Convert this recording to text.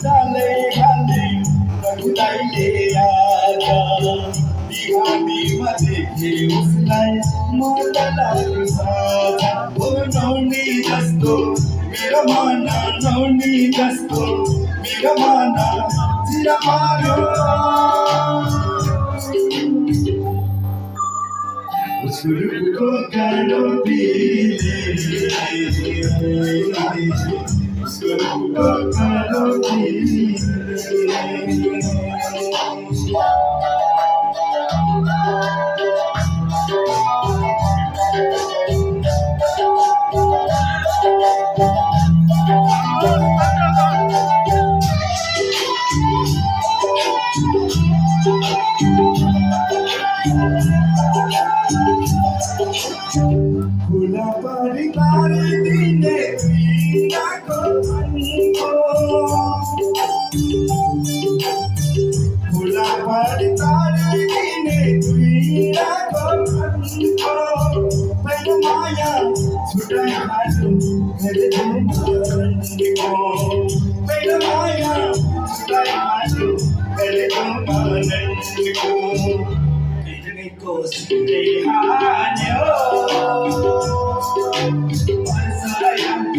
झालंय खाली रघुराईले आता दिवाणी मध्ये घेऊस नाही मोठला साधा हो नवनी असतो विरमाना नवनी असतो विरमाना चिरमानो सुरको कालो पीले सुरको कालो पीले Kulapari kari dine pina ko anko Kulapari kari dine pina ko anko Peramaya sudah hatu kare anko Peramaya sudah hatu kare anko Ko sendiriannya sayang